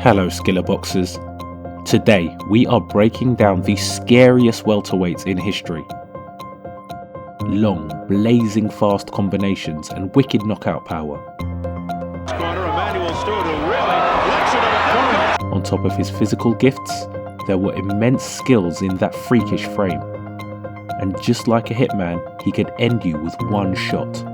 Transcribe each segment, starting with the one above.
Hello Skillr Boxers. Today we are breaking down the scariest welterweights in history. Long, blazing fast combinations and wicked knockout power. On top of his physical gifts, there were immense skills in that freakish frame. And just like a hitman, he could end you with one shot.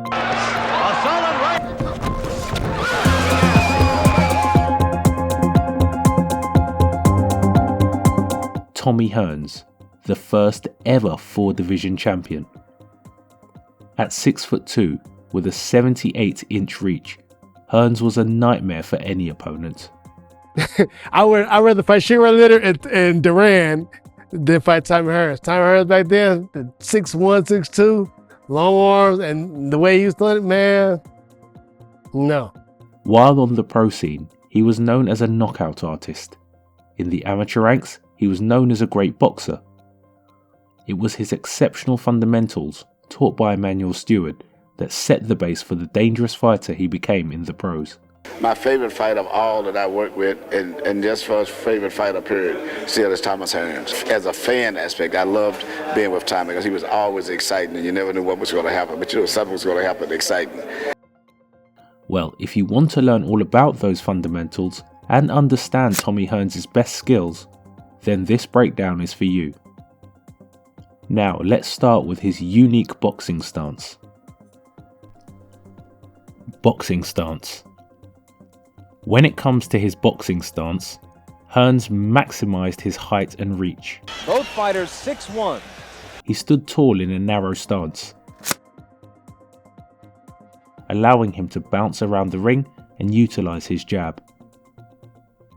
Tommy Hearns, the first ever 4-division champion. At 6'2", with a 78-inch reach, Hearns was a nightmare for any opponent. I'd rather fight Skillr Litter and Duran than fight Tommy Hearns. Tommy Hearns back then, 6'1", 6'2", long arms, and the way he was doing it, man, no. While on the pro scene, he was known as a knockout artist. In the amateur ranks, he was known as a great boxer. It was his exceptional fundamentals, taught by Emmanuel Stewart, that set the base for the dangerous fighter he became in the pros. My favorite fight of all that I worked with, and just for his favorite fighter period, still is Tommy Hearns. As a fan aspect, I loved being with Tommy because he was always exciting and you never knew what was going to happen, but you know something was going to happen exciting. Well, if you want to learn all about those fundamentals and understand Tommy Hearns' best skills, then this breakdown is for you. Now let's start with his unique boxing stance. Boxing stance. When it comes to his boxing stance, Hearns maximised his height and reach. Both fighters 6'1". He stood tall in a narrow stance, allowing him to bounce around the ring and utilise his jab.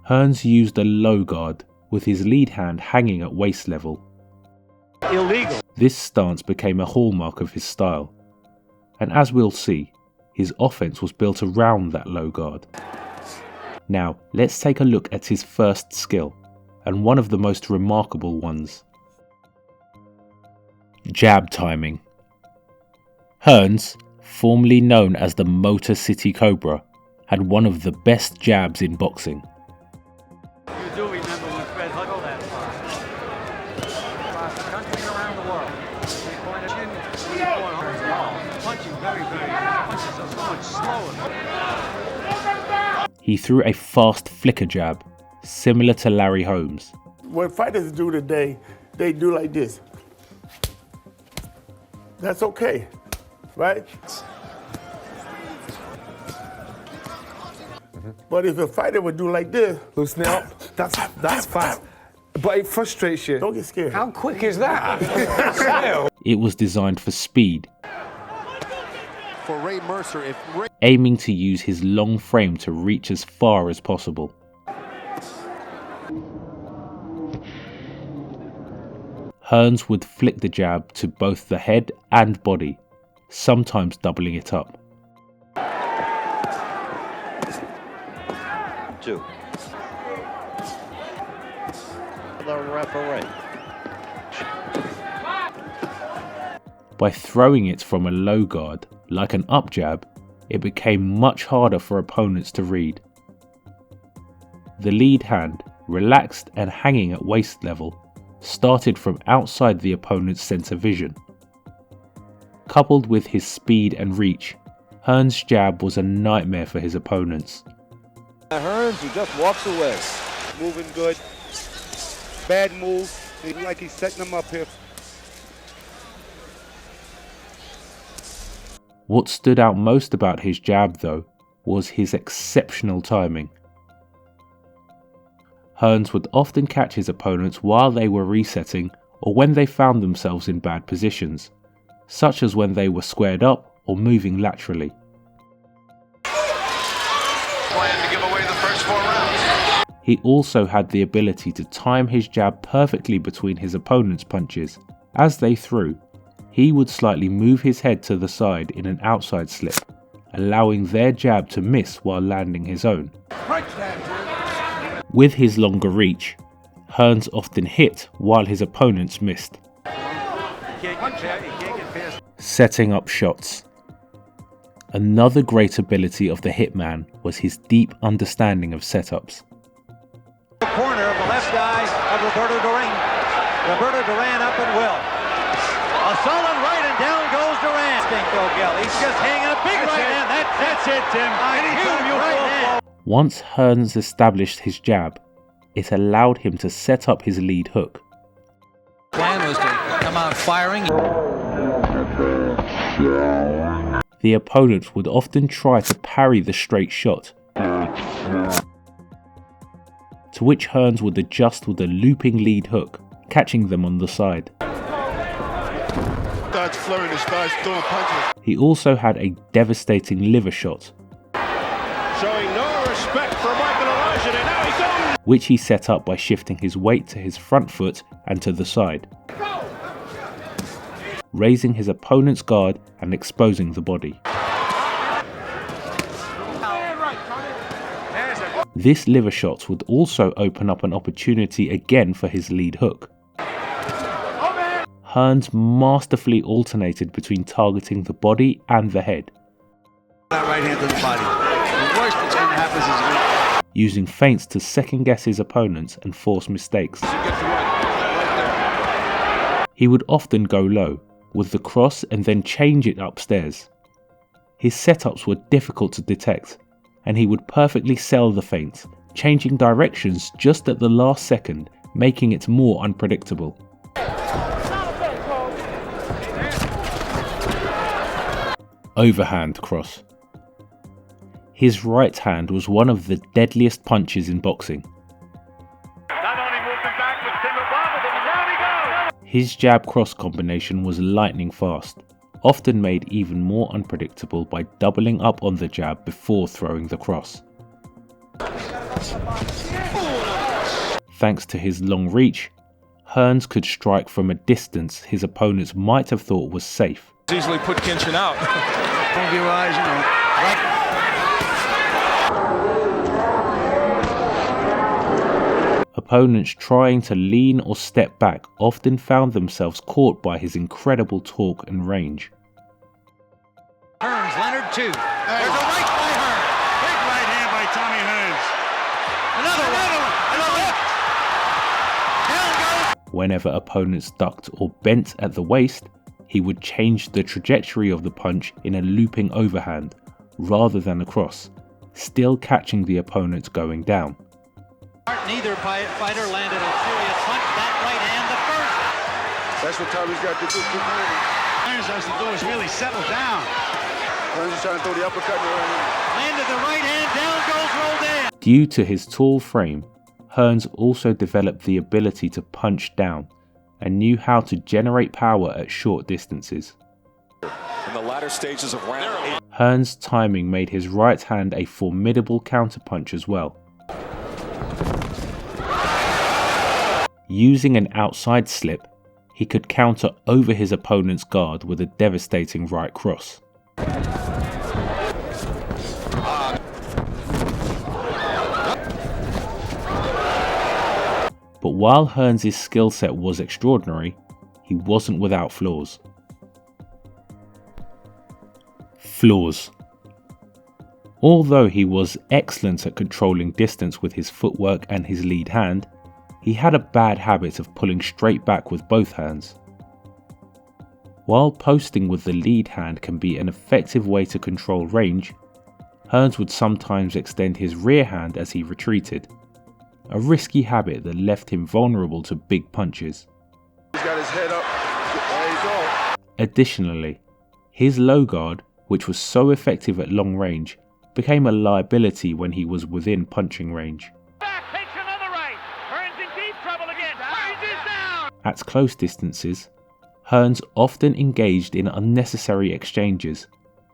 Hearns used a low guard, with his lead hand hanging at waist level. Illegal. This stance became a hallmark of his style, and as we'll see, his offense was built around that low guard. Now, let's take a look at his first skill, and one of the most remarkable ones. Jab timing. Hearns, formerly known as the Motor City Cobra, had one of the best jabs in boxing. You do remember when Fred Huggle that far. Across the country and around the world. Punching very, punches are so much slower. He threw a fast flicker jab, similar to Larry Holmes. What fighters do today, they do like this. That's okay, right? But if a fighter would do like this, Loosen it up. That's fast. But it frustrates you. don't get scared. How quick is that? It was designed for speed, For Ray Mercer, aiming to use his long frame to reach as far as possible. Hearns would flick the jab to both the head and body, sometimes doubling it up. 2. The referee. By throwing it from a low guard, like an up jab, it became much harder for opponents to read. The lead hand, relaxed and hanging at waist level, started from outside the opponent's centre vision. Coupled with his speed and reach, Hearns' jab was a nightmare for his opponents. Hearns, he just walks away. Moving good. Bad move. Like he's setting them up here. What stood out most about his jab, though, was his exceptional timing. Hearns would often catch his opponents while they were resetting or when they found themselves in bad positions, such as when they were squared up or moving laterally. He also had the ability to time his jab perfectly between his opponent's punches. As they threw, he would slightly move his head to the side in an outside slip, allowing their jab to miss while landing his own. With his longer reach, Hearns often hit while his opponents missed, setting up shots. Another great ability of the Hitman was his deep understanding of setups. corner of the left eye of Roberto Duran. Roberto Duran up and will. A solid right and down goes Duran. Stinko Gill. He's just hanging a big right hand. That's it, Tim. Anytime you right. Once Hearns established his jab, it allowed him to set up his lead hook. Plan was to come out firing. The opponent would often try to parry the straight shot, to which Hearns would adjust with a looping lead hook, catching them on the side. Starts flirting and starts throwing punches. He also had a devastating liver shot, Showing no respect for Michael Elijah, and now he's going. which he set up by shifting his weight to his front foot and to the side, raising his opponent's guard and exposing the body. This liver shot would also open up an opportunity again for his lead hook. Hearns masterfully alternated between targeting the body and the head, That right hand to the body. The worst that's going to happen is he's going to using feints to second-guess his opponents and force mistakes. He would often go low, with the cross and then change it upstairs. His setups were difficult to detect, and he would perfectly sell the feints, changing directions just at the last second, making it more unpredictable. Overhand cross. His right hand was one of the deadliest punches in boxing. His jab cross combination was lightning fast, often made even more unpredictable by doubling up on the jab before throwing the cross. Thanks to his long reach, Hearns could strike from a distance his opponents might have thought was safe. Easily put Kenshin out. move your eyes, you know. Right. Opponents trying to lean or step back often found themselves caught by his incredible torque and range. Hearns, Leonard 2. There's a right by Hearns. Big right hand by Tommy Hearns. Another one. Down goes. Whenever opponents ducked or bent at the waist, he would change the trajectory of the punch in a looping overhand rather than across, still catching the opponent going down. Neither fighter landed a serious punch. That right hand, the first. That's what Tommy's got to do. Hearns has to do is really settle down. Hearns is trying to throw the uppercut in the right hand. Landed the right hand, down goes Roldan. Due to his tall frame, Hearns also developed the ability to punch down and knew how to generate power at short distances. In the latter stages of round 8. Hearns' timing made his right hand a formidable counterpunch as well. Using an outside slip, he could counter over his opponent's guard with a devastating right cross. But while Hearns' skill set was extraordinary, he wasn't without flaws. Flaws. Although he was excellent at controlling distance with his footwork and his lead hand, he had a bad habit of pulling straight back with both hands. While posting with the lead hand can be an effective way to control range, Hearns would sometimes extend his rear hand as he retreated, a risky habit that left him vulnerable to big punches. He's got his head up. There you go. Additionally, his low guard, which was so effective at long range, became a liability when he was within punching range. At close distances, Hearns often engaged in unnecessary exchanges,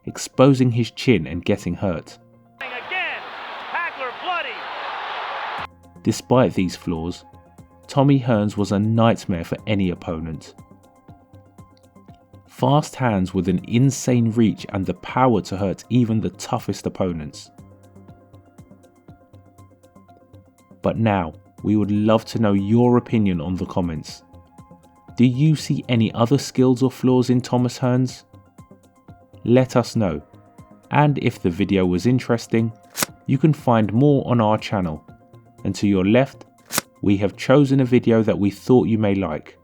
exposing his chin and getting hurt. Despite these flaws, Tommy Hearns was a nightmare for any opponent. Fast hands with an insane reach and the power to hurt even the toughest opponents. But now, we would love to know your opinion on the comments. Do you see any other skills or flaws in Thomas Hearns? Let us know. And if the video was interesting, you can find more on our channel. And to your left, we have chosen a video that we thought you may like.